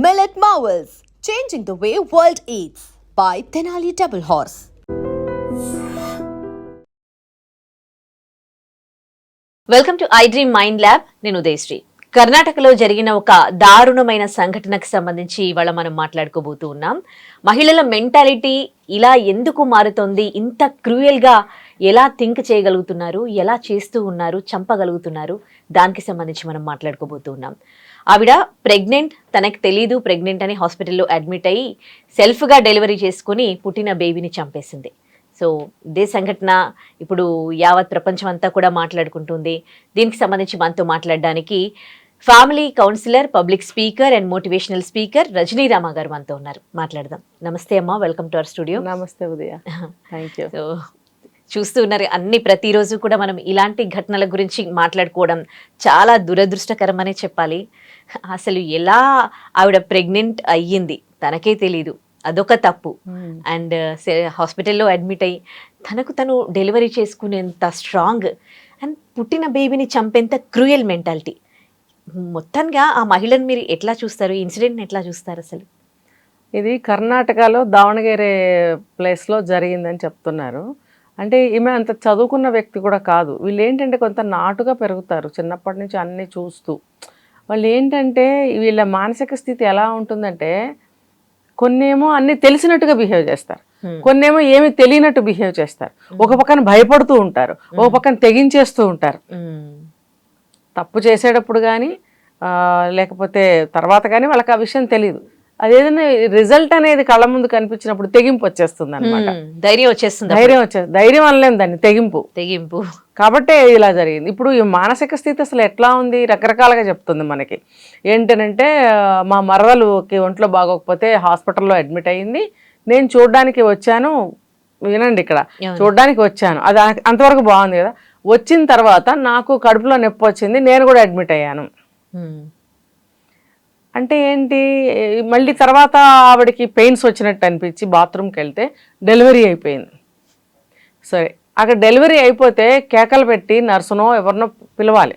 Millet Marvels, changing the way world eats by Tenali Double Horse. Welcome to I dream mind lab. నేను ఉదయశ్రీ. కర్ణాటకలో జరిగిన ఒక దారుణమైన సంఘటనకు సంబంధించి ఇవాళ మనం మాట్లాడుకోబోతూ ఉన్నాం. మహిళల మెంటాలిటీ ఇలా ఎందుకు మారుతోంది, ఇంత క్రూయల్గా ఎలా థింక్ చేయగలుగుతున్నారు, ఎలా చేస్తూ ఉన్నారు, చంపగలుగుతున్నారు, దానికి సంబంధించి మనం మాట్లాడుకోబోతూ ఉన్నాం. ఆవిడ ప్రెగ్నెంట్, తనకు తెలీదు ప్రెగ్నెంట్ అని హాస్పిటల్లో అడ్మిట్ అయ్యి సెల్ఫ్గా డెలివరీ చేసుకుని పుట్టిన బేబీని చంపేసింది. సో ఇదే సంఘటన ఇప్పుడు యావత్ ప్రపంచం అంతా కూడా మాట్లాడుకుంటుంది. దీనికి సంబంధించి మనతో మాట్లాడడానికి family counsellor, public speaker and motivational speaker Rajani Rama గారు మనతో ఉన్నారు. మాట్లాడదాం. నమస్తే అమ్మ, వెల్కమ్ టు అవర్ స్టూడియో. నమస్తే ఉదయ. Thank you. సో చూస్తూ ఉన్నారు ప్రతిరోజు కూడా మనం ఇలాంటి ఘటనల గురించి మాట్లాడుకోవడం చాలా దురదృష్టకరం అనే చెప్పాలి. అసలు ఎలా ఆవిడ ప్రెగ్నెంట్ అయ్యింది తనకే తెలీదు, అదొక తప్పు. అండ్ హాస్పిటల్లో అడ్మిట్ అయ్యి తనకు తను డెలివరీ చేసుకునేంత స్ట్రాంగ్ అండ్ పుట్టిన బేబీని చంపేంత క్రూయల్ మెంటాలిటీ. మొత్తంగా ఆ మహిళను మీరు ఎట్లా చూస్తారు, ఈ ఇన్సిడెంట్ని ఎట్లా చూస్తారు? అసలు ఇది కర్ణాటకలో దావణగేరే ప్లేస్లో జరిగిందని చెప్తున్నారు. అంటే ఈమె అంత చదువుకున్న వ్యక్తి కూడా కాదు. వీళ్ళు ఏంటంటే కొంత నాటుగా పెరుగుతారు చిన్నప్పటి నుంచి అన్నీ చూస్తూ. వాళ్ళు ఏంటంటే వీళ్ళ మానసిక స్థితి ఎలా ఉంటుందంటే కొన్నేమో అన్ని తెలిసినట్టుగా బిహేవ్ చేస్తారు, కొన్నేమో ఏమి తెలియనట్టు బిహేవ్ చేస్తారు. ఒక పక్కన భయపడుతూ ఉంటారు, ఒక పక్కన తెగించేస్తూ ఉంటారు. తప్పు చేసేటప్పుడు కానీ లేకపోతే తర్వాత కానీ వాళ్ళకి ఆ విషయం తెలియదు. అదేదైనా రిజల్ట్ అనేది కళ్ళ ముందు కనిపించినప్పుడు తెగింపు వచ్చేస్తుంది అనమాట. ధైర్యం వచ్చేస్తుంది. ధైర్యం అనలేము దాన్ని, తెగింపు. కాబట్టే ఇలా జరిగింది. ఇప్పుడు ఈ మానసిక స్థితి అసలు ఎట్లా ఉంది రకరకాలుగా చెప్తుంది మనకి. ఏంటనంటే మా మరదలుకి ఒంట్లో బాగోకపోతే హాస్పిటల్లో అడ్మిట్ అయ్యింది, నేను చూడడానికి వచ్చాను. వినండి, ఇక్కడ చూడడానికి వచ్చాను, అది అంతవరకు బాగుంది కదా. వచ్చిన తర్వాత నాకు కడుపులో నొప్పి వచ్చింది, నేను కూడా అడ్మిట్ అయ్యాను. అంటే ఏంటి, మళ్ళీ తర్వాత ఆవిడకి పెయిన్స్ వచ్చినట్టు అనిపించి బాత్రూమ్కి వెళ్తే డెలివరీ అయిపోయింది. సరే, అక్కడ డెలివరీ అయిపోతే కేకలు పెట్టి నర్సునో ఎవరినో పిలవాలి.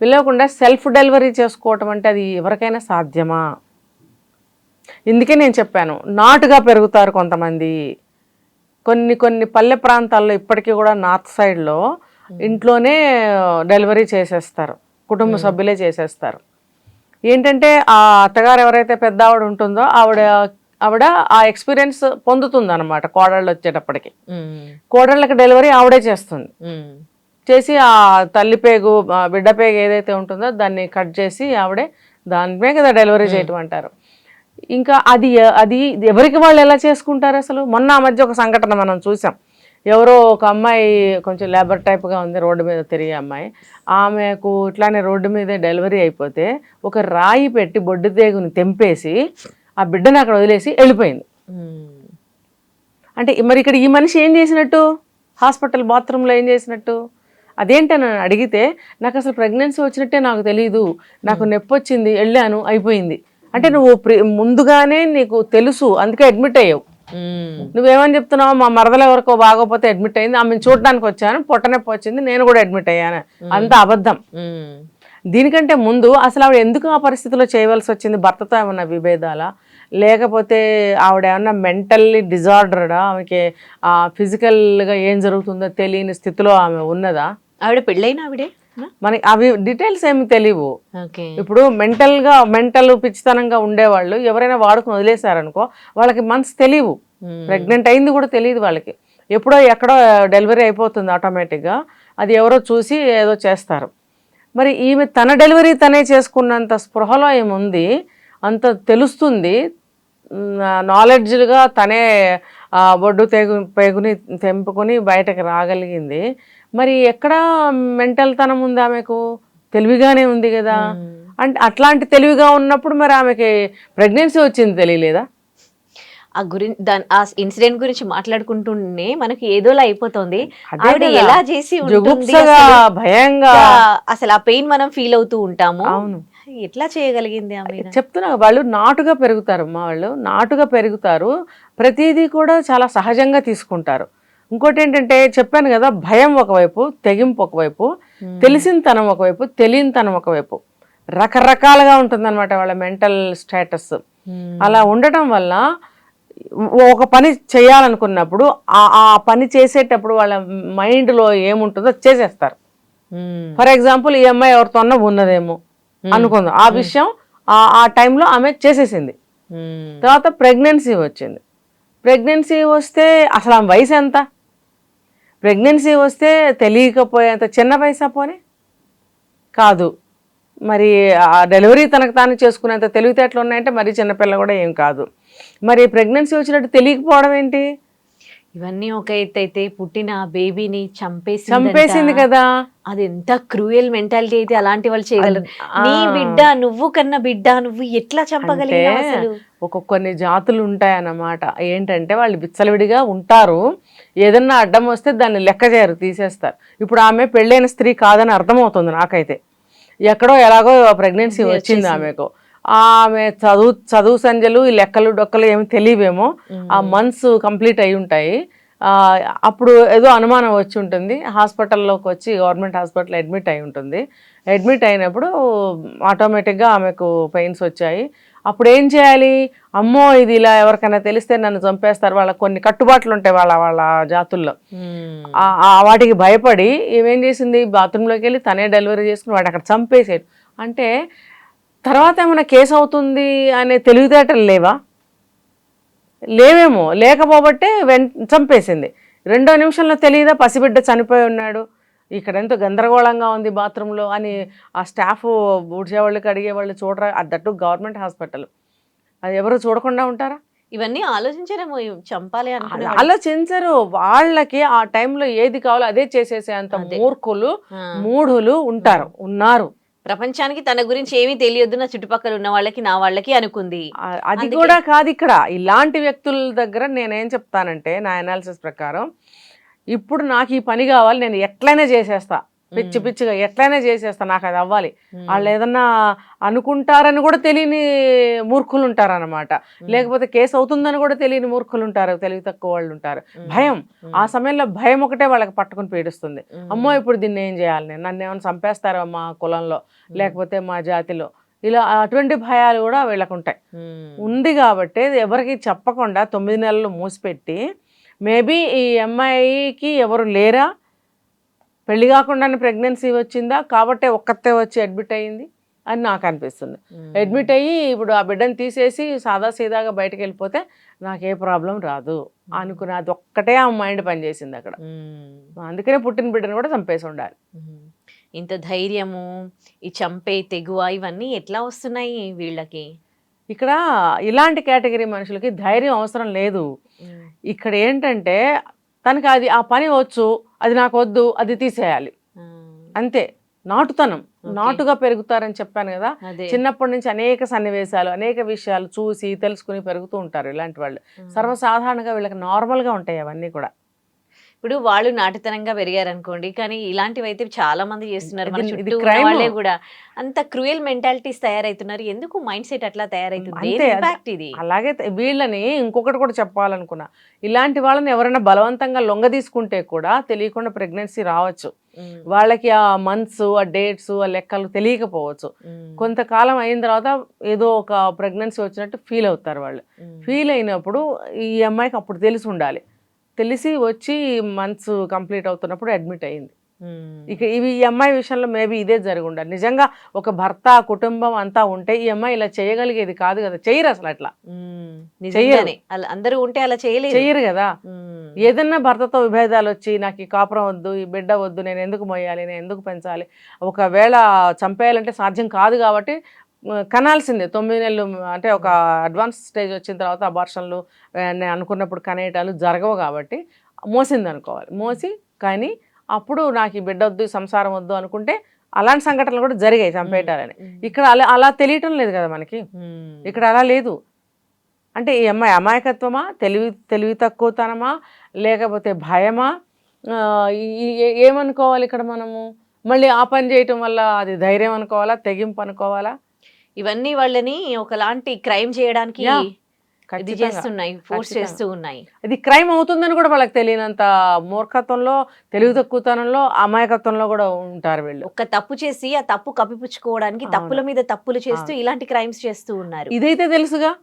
పిలవకుండా సెల్ఫ్ డెలివరీ చేసుకోవటం అంటే అది ఎవరికైనా సాధ్యమా? ఇందుకే నేను చెప్పాను, నాటుగా పెరుగుతారు కొంతమంది. కొన్ని పల్లె ప్రాంతాల్లో ఇప్పటికీ కూడా నార్త్ సైడ్లో ఇంట్లోనే డెలివరీ చేసేస్తారు, కుటుంబ సభ్యులే చేసేస్తారు. ఏంటంటే ఆ అత్తగారు ఎవరైతే పెద్ద ఆవిడ ఉంటుందో ఆవిడ ఆ ఎక్స్పీరియన్స్ పొందుతుంది అనమాట. కోడళ్ళు వచ్చేటప్పటికి కోడళ్ళకి డెలివరీ ఆవిడే చేస్తుంది. చేసి ఆ తల్లి పేగు, బిడ్డ పేగు ఏదైతే ఉంటుందో దాన్ని కట్ చేసి ఆవిడే దానిమే కదా డెలివరీ చేయటం అంటారు. ఇంకా అది ఎవరికి వాళ్ళు ఎలా చేసుకుంటారు అసలు? మొన్న ఆ మధ్య ఒక సంఘటన మనం చూసాం. ఎవరో ఒక అమ్మాయి కొంచెం లేబర్ టైప్గా ఉంది, రోడ్డు మీద తిరిగే అమ్మాయి. ఆమెకు ఇట్లానే రోడ్డు మీదే డెలివరీ అయిపోతే ఒక రాయి పెట్టి బొడ్డు తేగుని తెంపేసి ఆ బిడ్డను అక్కడ వదిలేసి వెళ్ళిపోయింది. అంటే మరి ఇక్కడ ఈ మనిషి ఏం చేసినట్టు? హాస్పిటల్ బాత్రూంలో ఏం చేసినట్టు? అదేంటని అడిగితే నాకు అసలు ప్రెగ్నెన్సీ వచ్చినట్టే నాకు తెలీదు, నాకు నొప్పి వచ్చింది, వెళ్ళాను, అయిపోయింది. అంటే నువ్వు ముందుగానే నీకు తెలుసు, అందుకే అడ్మిట్ అయ్యావు. నువ్వేమని చెప్తున్నావు? మా మరదలు ఎవరికో బాగోపోతే అడ్మిట్ అయింది, ఆమెను చూడడానికి వచ్చాను, పొట్టనొప్పి వచ్చింది, నేను కూడా అడ్మిట్ అయ్యాను. అంత అబద్ధం. దీనికంటే ముందు అసలు ఆవిడ ఎందుకు ఆ పరిస్థితిలో చేయవలసి వచ్చింది? భర్తతో ఏమన్నా విభేదాలా, లేకపోతే ఆవిడ ఏమన్నా మెంటల్లీ డిజార్డర్డా, ఆమెకి ఫిజికల్గా ఏం జరుగుతుందో తెలియని స్థితిలో ఆమె ఉన్నదా? ఆవిడ పెళ్ళైన ఆవిడే, మనకి అవి డీటెయిల్స్ ఏమి తెలియవు. ఇప్పుడు మెంటల్ పిచ్చితనంగా ఉండేవాళ్ళు ఎవరైనా వాడుకుని వదిలేశారనుకో, వాళ్ళకి మంత్స్ తెలియవు, ప్రెగ్నెంట్ అయింది కూడా తెలియదు వాళ్ళకి. ఎప్పుడో ఎక్కడో డెలివరీ అయిపోతుంది ఆటోమేటిక్గా, అది ఎవరో చూసి ఏదో చేస్తారు. మరి ఈమె తన డెలివరీ తనే చేసుకున్నంత స్పృహలో ఏముంది, అంత తెలుస్తుంది, నాలెడ్జ్గా తనే బొడ్డు పేగుని తెంపుకొని బయటకు రాగలిగింది. మరి ఎక్కడ మెంటల్ తనం ఉంది ఆమెకు? తెలివిగానే ఉంది కదా. అంటే అట్లాంటి తెలివిగా ఉన్నప్పుడు మరి ఆమెకి ప్రెగ్నెన్సీ వచ్చింది తెలియలేదా? ఆ ఇన్సిడెంట్ గురించి మాట్లాడుకుంటూనే మనకి ఏదోలా అయిపోతుంది. ఆవిడ ఎలా చేసి భయంగా అసలు ఆ పెయిన్ మనం ఫీల్ అవుతూ ఉంటాము. అవును, ఎట్లా చేయగలిగింది ఆమె? చెప్తున్నా, వాళ్ళు నాటుగా పెరుగుతారు. వాళ్ళు నాటుగా పెరుగుతారు, ప్రతిదీ కూడా చాలా సహజంగా తీసుకుంటారు. ఇంకోటి ఏంటంటే చెప్పాను కదా, భయం ఒకవైపు, తెగింపు ఒకవైపు, తెలిసినతనం ఒకవైపు, తెలియనితనం ఒకవైపు. రకరకాలుగా ఉంటుందన్నమాట వాళ్ళ మెంటల్ స్టేటస్. అలా ఉండటం వల్ల ఒక పని చేయాలనుకున్నప్పుడు ఆ పని చేసేటప్పుడు వాళ్ళ మైండ్లో ఏముంటుందో చేసేస్తారు. ఫర్ ఎగ్జాంపుల్ ఈ అమ్మాయి ఎవరితోన్నా ఉన్నదేమో అనుకుందాం, ఆ విషయం ఆ టైంలో ఆమె చేసేసింది. తర్వాత ప్రెగ్నెన్సీ వచ్చింది. ప్రెగ్నెన్సీ వస్తే అసలు ఆమె వయసు ఎంత? ప్రెగ్నెన్సీ వస్తే తెలియకపోయేంత చిన్న వయసు పోనీ కాదు. మరి ఆ డెలివరీ తనకు తాను చేసుకునేంత తెలివితేటలు ఉన్నాయంటే మరి చిన్నపిల్ల కూడా ఏం కాదు. మరి ప్రెగ్నెన్సీ వచ్చినట్టు తెలియకపోవడం ఏంటి? ఇవన్నీ ఒక ఎత్తు అయితే పుట్టిన బేబీని చంపేసింది కదా. అది ఎంత క్రూయల్ మెంటాలిటీ అయితే అలాంటి వాళ్ళు చేయగలరు. నీ బిడ్డ, నువ్వు కన్న బిడ్డ, నువ్వు ఎట్లా చంపగలిగినావు అసలు? కొన్ని జాతులు ఉంటాయన్నమాట. ఏంటంటే వాళ్ళు విచ్చలవిడిగా ఉంటారు, ఏదన్నా అడ్డం వస్తే దాన్ని లెక్క చేయరు, తీసేస్తారు. ఇప్పుడు ఆమె పెళ్ళైన స్త్రీ కాదని అర్థమవుతుంది నాకైతే. ఎక్కడో ఎలాగో ప్రెగ్నెన్సీ వచ్చింది ఆమెకు. ఆమె చదువు సంజలు ఈ లెక్కలు డొక్కలు ఏమి తెలియవేమో, ఆ మంత్స్ కంప్లీట్ అయి ఉంటాయి. అప్పుడు ఏదో అనుమానం వచ్చి ఉంటుంది, హాస్పిటల్లోకి వచ్చి గవర్నమెంట్ హాస్పిటల్ అడ్మిట్ అయి ఉంటుంది. అడ్మిట్ అయినప్పుడు ఆటోమేటిక్గా ఆమెకు పెయిన్స్ వచ్చాయి. అప్పుడు ఏం చేయాలి? అమ్మో ఇది ఇలా ఎవరికైనా తెలిస్తే నన్ను చంపేస్తారు. వాళ్ళకి కొన్ని కట్టుబాట్లు ఉంటాయి వాళ్ళ జాతుల్లో. వాటికి భయపడి ఏమేం చేసింది, బాత్రూంలోకి వెళ్ళి తనే డెలివరీ చేసుకుని వాడు అక్కడ చంపేసాడు. అంటే తర్వాత ఏమైనా కేసు అవుతుంది అనే తెలివితేటలు లేవేమో, లేకపోబట్టే చంపేసింది. 2వ నిమిషంలో తెలియదా పసిబిడ్డ చనిపోయి ఉన్నాడు, ఇక్కడ ఎంతో గందరగోళంగా ఉంది బాత్రూంలో అని ఆ స్టాఫ్ ఊడ్చేవాళ్ళకి అడిగేవాళ్ళు చూడరా? అద్దట్టు గవర్నమెంట్ హాస్పిటల్, అది ఎవరు చూడకుండా ఉంటారా? ఇవన్నీ ఆలోచించారేమో, చంపాలి అని ఆలోచించరు. వాళ్ళకి ఆ టైంలో ఏది కావాలో అదే చేసేసే అంత మూర్ఖులు మూఢులు ఉన్నారు. ప్రపంచానికి తన గురించి ఏమీ తెలియదు, నా చుట్టుపక్కల ఉన్న వాళ్ళకి నా వాళ్ళకి అనుకుంది. అది కూడా కాదు. ఇక్కడ ఇలాంటి వ్యక్తుల దగ్గర నేనేం చెప్తానంటే, నా అనాలిసిస్ ప్రకారం, ఇప్పుడు నాకు ఈ పని కావాలి, నేను ఎట్లయినా చేసేస్తా, పిచ్చిగా ఎట్లయినా చేసేస్తా, నాకు అది అవ్వాలి. వాళ్ళు ఏదన్నా అనుకుంటారని కూడా తెలియని మూర్ఖులు ఉంటారు అనమాట. లేకపోతే కేసు అవుతుందని కూడా తెలియని మూర్ఖులు ఉంటారు, తెలివి తక్కువ వాళ్ళు ఉంటారు. భయం, ఆ సమయంలో భయం ఒకటే వాళ్ళకి పట్టుకుని పీడిస్తుంది. అమ్మో ఇప్పుడు దీన్ని ఏం చేయాలి, నేను నన్ను ఏమైనా చంపేస్తారో మా కులంలో లేకపోతే మా జాతిలో, ఇలా అటువంటి భయాలు కూడా వీళ్ళకు ఉంటాయి. ఉంది కాబట్టి ఎవరికి చెప్పకుండా 9 నెలలు మూసిపెట్టి, మేబీ ఈ అమ్మాయికి ఎవరు లేరా, పెళ్లి కాకుండానే ప్రెగ్నెన్సీ వచ్చిందా కాబట్టి ఒక్కతే వచ్చి అడ్మిట్ అయ్యింది అని నాకు అనిపిస్తుంది. అడ్మిట్ అయ్యి ఇప్పుడు ఆ బిడ్డను తీసేసి సాదాసీదాగా బయటకు వెళ్ళిపోతే నాకే ప్రాబ్లం రాదు అనుకున్న అది ఒక్కటే ఆ మైండ్ పనిచేసింది అక్కడ. అందుకనే పుట్టిన బిడ్డను కూడా చంపేసి ఉండాలి. ఇంత ధైర్యము, ఈ చంపే తెగువ ఇవన్నీ ఎట్లా వస్తున్నాయి వీళ్ళకి? ఇక్కడ ఇలాంటి కేటగిరీ మనుషులకి ధైర్యం అవసరం లేదు. ఇక్కడ ఏంటంటే తనకి అది ఆ పని వచ్చు, అది నాకు వద్దు, అది తీసేయాలి అంతే. నాటుతనం, నాటుగా పెరుగుతారని చెప్పాను కదా. చిన్నప్పటి నుంచి అనేక సన్నివేశాలు, అనేక విషయాలు చూసి తెలుసుకుని పెరుగుతూ ఉంటారు ఇలాంటి వాళ్ళు. సర్వసాధారణంగా వీళ్ళకి నార్మల్గా ఉంటాయి అవన్నీ కూడా. ఇప్పుడు వాళ్ళు నాటుతనంగా పెరిగారు అనుకోండి, కానీ ఇలాంటివి అయితే చాలా మంది చేస్తున్నారు. మన చుట్టూ ఉన్న వాళ్ళే కూడా అంత క్రూయల్ మెంటాలిటీస్ తయారైతున్నారు. ఎందుకు మైండ్ సెట్ అట్లా తయారైతుంది? ఇది అలాగే వీళ్ళని ఇంకొకటి కూడా చెప్పాలనుకున్నా, ఇలాంటి వాళ్ళని ఎవరైనా బలవంతంగా లొంగ తీసుకుంటే కూడా తెలియకుండా ప్రెగ్నెన్సీ రావచ్చు. వాళ్ళకి ఆ మంత్స్, ఆ డేట్స్, ఆ లెక్కలు తెలియకపోవచ్చు. కొంతకాలం అయిన తర్వాత ఏదో ఒక ప్రెగ్నెన్సీ వచ్చినట్టు ఫీల్ అవుతారు వాళ్ళు. ఫీల్ అయినప్పుడు ఈ అమ్మాయికి అప్పుడు తెలిసి ఉండాలి, తెలిసి వచ్చి మంత్స్ కంప్లీట్ అవుతున్నప్పుడు అడ్మిట్ అయ్యింది. ఇక ఈ అమ్మాయి విషయంలో మేబీ ఇదే జరిగి ఉండాలి. నిజంగా ఒక భర్త, కుటుంబం అంతా ఉంటే ఈ అమ్మాయి ఇలా చేయగలిగేది కాదు కదా. చెయ్యరు అసలు, అట్లా అందరూ ఉంటే అలా చెయ్యరు కదా. ఏదన్నా భర్తతో విభేదాలు వచ్చి నాకు ఈ కాపురం వద్దు, ఈ బిడ్డ వద్దు, నేను ఎందుకు మొయ్యాలి, నేను ఎందుకు పెంచాలి, ఒకవేళ చంపేయాలంటే సాధ్యం కాదు కాబట్టి కనాల్సిందే. 9 నెలలు అంటే ఒక అడ్వాన్స్ స్టేజ్ వచ్చిన తర్వాత అబార్షన్లు నేను అనుకున్నప్పుడు కనేయటాలు జరగవు కాబట్టి మోసింది అనుకోవాలి. మోసి కానీ అప్పుడు నాకు ఈ బిడ్డ వద్దు, సంసారం వద్దు అనుకుంటే అలాంటి సంఘటనలు కూడా జరిగాయి చంపేయటాలని. ఇక్కడ అలా తెలియటం లేదు కదా మనకి, ఇక్కడ అలా లేదు. అంటే ఈ అమ్మాయి అమాయకత్వమా, తెలివి తక్కువతనమా, లేకపోతే భయమా, ఏమనుకోవాలి ఇక్కడ మనము? మళ్ళీ ఆ పని చేయటం వల్ల అది ధైర్యం అనుకోవాలా, తెగింపు అనుకోవాలా? ఇవన్నీ వాళ్ళని ఒకలాంటి క్రైమ్ చేయడానికి ఇది చేస్తున్నాయి, ఫోర్స్ చేస్తూ ఉన్నాయి. ఇది క్రైమ్ అవుతుందని కూడా వాళ్ళకి తెలియనంత మూర్ఖత్వంలో, తెలివి తక్కువతనంలో, అమాయకత్వంలో కూడా ఉంటారు వీళ్ళు. ఒక తప్పు చేసి ఆ తప్పు కప్పిపుచ్చుకోవడానికి తప్పుల మీద తప్పులు చేస్తూ ఇలాంటి క్రైమ్స్ చేస్తూ ఉన్నారు. ఇదైతే తెలుసుగా,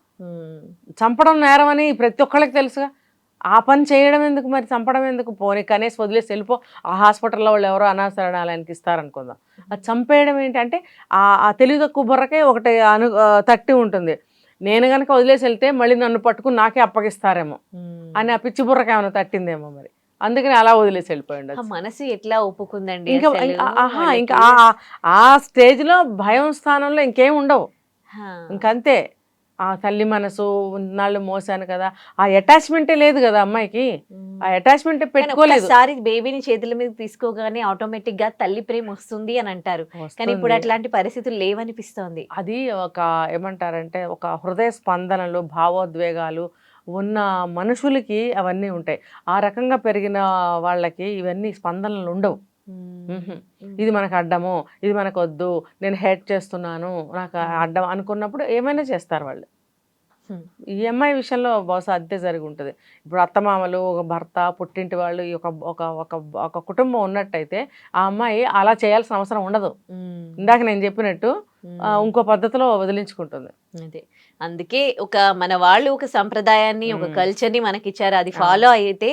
చంపడం నేరం అని ప్రతి ఒక్కళ్ళకి తెలుసుగా. ఆ పని చేయడం ఎందుకు మరి, చంపడం ఎందుకు? పోనీ కనేసి వదిలేసి వెళ్ళిపో, ఆ హాస్పిటల్లో వాళ్ళు ఎవరో అనాశరణాలయానికి ఇస్తారనుకుందాం. అది చంపేయడం ఏంటంటే ఆ తెలివి తక్కువ బుర్రకే ఒకటి తట్టి ఉంటుంది. నేను కనుక వదిలేసి వెళ్తే మళ్ళీ నన్ను పట్టుకుని నాకే అప్పగిస్తారేమో అని ఆ పిచ్చి బుర్రకి ఏమైనా తట్టిందేమో మరి, అందుకని అలా వదిలేసి వెళ్ళిపోయింది. మనసు ఎట్లా ఒప్పుకుందండి? ఇంకా ఆ స్టేజ్ లో భయం స్థానంలో ఇంకేం ఉండవు, ఇంకంతే. ఆ తల్లి మనసు నాళ్ళు మోసాను కదా, ఆ అటాచ్మెంటే లేదు కదా అమ్మాయికి, ఆ అటాచ్మెంట్ పెట్టుకోలేదు. ఒకసారి బేబీని చేతుల మీద తీసుకోగానే ఆటోమేటిక్ గా తల్లి ప్రేమ వస్తుంది అని అంటారు, కానీ ఇప్పుడు అట్లాంటి పరిస్థితులు లేవనిపిస్తోంది. అది ఒక ఏమంటారంటే ఒక హృదయ స్పందనలు, భావోద్వేగాలు ఉన్న మనుషులకి అవన్నీ ఉంటాయి. ఆ రకంగా పెరిగిన వాళ్ళకి ఇవన్నీ స్పందనలు ఉండవు. ఇది మనకు అడ్డము, ఇది మనకు వద్దు, నేను హేట్ చేస్తున్నాను, నాకు అడ్డం అనుకున్నప్పుడు ఏమైనా చేస్తారు వాళ్ళు. ఈ అమ్మాయి విషయంలో బహుశా అదే జరిగి ఉంటుంది. ఇప్పుడు అత్తమామలు, ఒక భర్త, పుట్టింటి వాళ్ళు, ఒక కుటుంబం ఉన్నట్టయితే ఆ అమ్మాయి అలా చేయాల్సిన అవసరం ఉండదు. ఇందాక నేను చెప్పినట్టు ఇంకో పద్ధతిలో వదిలించుకుంటుంది. అదే, అందుకే మన వాళ్ళు ఒక సంప్రదాయాన్ని, ఒక కల్చర్ ని మనకి ఇచ్చారు, అది ఫాలో అయితే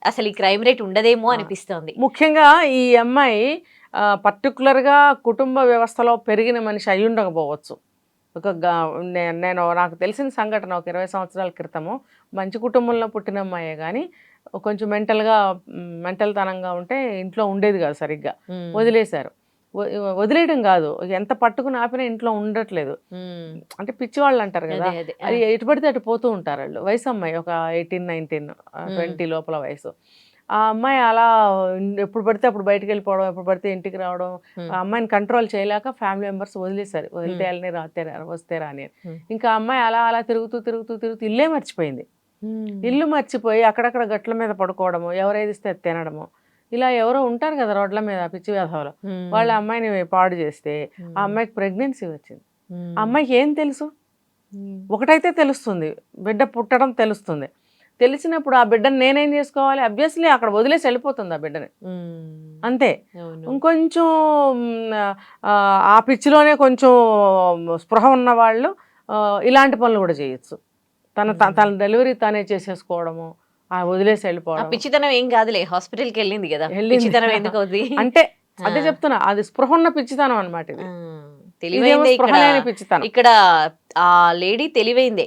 అసలు ఈ క్రైమ్ రేట్ ఉండదేమో అనిపిస్తోంది. ముఖ్యంగా ఈ అమ్మాయి పర్టికులర్గా కుటుంబ వ్యవస్థలో పెరిగిన మనిషి అయి ఉండకపోవచ్చు. నాకు తెలిసిన సంఘటన ఒక 20 సంవత్సరాల క్రితము, మంచి కుటుంబంలో పుట్టిన అమ్మాయే కానీ కొంచెం మెంటల్ తనంగా ఉంటే ఇంట్లో ఉండేది కాదు సరిగ్గా, వదిలేశారు. వదిలేయడం కాదు, ఎంత పట్టుకుని ఆపినా ఇంట్లో ఉండట్లేదు. అంటే పిచ్చివాళ్ళు అంటారు కదా, అది ఎటు పడితే అటు పోతూ ఉంటారు వాళ్ళు. వయసు అమ్మాయి ఒక 18, 19, 20 లోపల వయసు. ఆ అమ్మాయి అలా ఎప్పుడు పడితే అప్పుడు బయటకు వెళ్ళిపోవడం, ఎప్పుడు పడితే ఇంటికి రావడం, ఆ అమ్మాయిని కంట్రోల్ చేయలేక ఫ్యామిలీ మెంబర్స్ వదిలేశారు. వదిలేయాలని వస్తే రాని. ఇంకా అమ్మాయి అలా తిరుగుతూ ఇల్లే మర్చిపోయింది. ఇల్లు మర్చిపోయి అక్కడక్కడ గట్ల మీద పడుకోవడము, ఎవరేది ఇస్తే తినడము, ఇలా ఎవరో ఉంటారు కదా రోడ్ల మీద పిచ్చి వ్యధవలు, వాళ్ళ అమ్మాయిని పాడు చేస్తే ఆ అమ్మాయికి ప్రెగ్నెన్సీ వచ్చింది. ఆ అమ్మాయికి ఏం తెలుసు? ఒకటైతే తెలుస్తుంది, బిడ్డ పుట్టడం తెలుస్తుంది. తెలిసినప్పుడు ఆ బిడ్డను నేనేం చేసుకోవాలి? అబ్వియస్లీ అక్కడ వదిలేసి వెళ్ళిపోతుంది ఆ బిడ్డని, అంతే. ఇంకొంచెం ఆ పిచ్చిలోనే కొంచెం స్పృహ ఉన్న వాళ్ళు ఇలాంటి పనులు కూడా చేయొచ్చు. తన డెలివరీ తానే చేసేసుకోవడము, వదిలేసి వెళ్ళిపోవడం. పిచ్చితనం ఏం కాదులే, హాస్పిటల్కి వెళ్ళింది కదా, పిచ్చితనం ఎందుకు అవుతుంది అంటే అదే చెప్తున్నా, అది స్పృహ ఉన్న పిచ్చితనం అనమాట. ఇది తెలివైందే ఇక్కడ ఆ లేడీ తెలివైందే,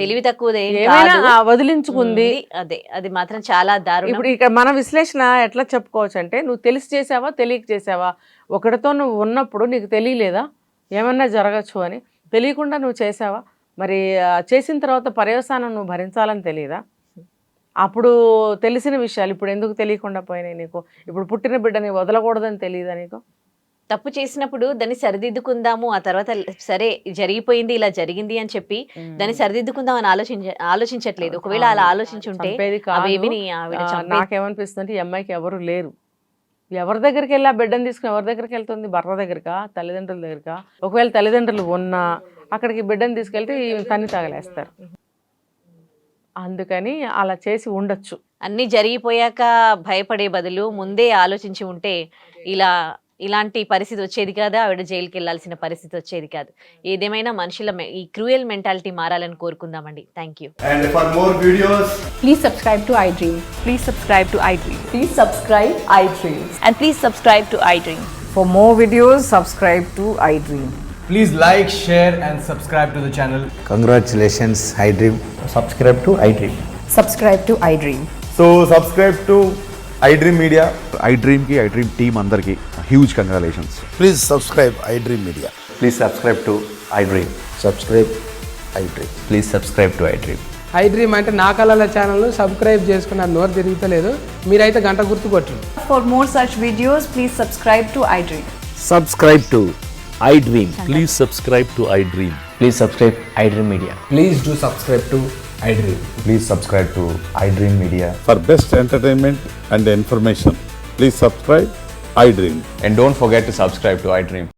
తెలివి తక్కువదే, వదిలించుకుంది. అదే, అది మాత్రం చాలా దారుణం. ఇప్పుడు ఇక్కడ మన విశ్లేషణ ఎట్లా చెప్పుకోవచ్చు అంటే, నువ్వు తెలిసి చేసావా తెలియక చేసావా? ఒకటితో నువ్వు ఉన్నప్పుడు నీకు తెలియలేదా ఏమన్నా జరగచ్చు అని? తెలియకుండా నువ్వు చేసావా? మరి చేసిన తర్వాత పర్యవసానం నువ్వు భరించాలని తెలియదా? అప్పుడు తెలిసిన విషయాలు ఇప్పుడు ఎందుకు తెలియకుండా పోయినాయి నీకు? ఇప్పుడు పుట్టిన బిడ్డని వదలకూడదని తెలియదా నీకు? తప్పు చేసినప్పుడు దాన్ని సరిదిద్దుకుందాము, ఆ తర్వాత సరే జరిగిపోయింది, ఇలా జరిగింది అని చెప్పి దాన్ని సరిదిద్దుకుందాం అని ఆలోచించట్లేదు. ఒకవేళ అలా ఆలోచించుంటే నాకేమనిపిస్తుంది, ఈ అమ్మాయికి ఎవరు లేరు. ఎవరి దగ్గరికి వెళ్ళి ఆ బిడ్డను తీసుకుని ఎవరి దగ్గరికి వెళ్తుంది? భర్త దగ్గరకా, తల్లిదండ్రుల దగ్గరకా? ఒకవేళ తల్లిదండ్రులు ఉన్నా అక్కడికి బిడ్డను తీసుకెళ్తే తన్ని తగలేస్తారు. అందుకని అలా చేసి ఉండొచ్చు. అన్ని జరిగిపోయాక భయపడే బదులు ముందే ఆలోచించి ఉంటే ఇలాంటి పరిస్థితి వచ్చేది కాదు, ఆవిడ జైలుకి వెళ్ళాల్సిన పరిస్థితి వచ్చేది కాదు. ఏదేమైనా మనుషుల ఈ క్రూయల్ మెంటాలిటీ మారాలని కోరుకుందామండి. Thank you. And for more videos, please subscribe to iDream. Please subscribe to iDream. Please subscribe iDream. And please subscribe to iDream. For more videos, subscribe to iDream. please like, share and subscribe to the channel. Congratulations, iDream. Subscribe to iDream. Subscribe to iDream. So subscribe to iDream Media. iDream ki iDream team andarki huge congratulations. Please subscribe iDream Media. Please subscribe to iDream. Subscribe iDream. Please subscribe to iDream. iDream అంటే నా కళల channel subscribe చేసుకున్న నోరు తిరుగుతలేదు, మీరైతే గంట గుర్తు కొట్టండి. For more such videos, please subscribe to iDream. Subscribe to iDream. Please subscribe to iDream. Please subscribe iDream Media. Please do subscribe to iDream. Please subscribe to iDream Media. For best entertainment and information, please subscribe iDream. And don't forget to subscribe to iDream.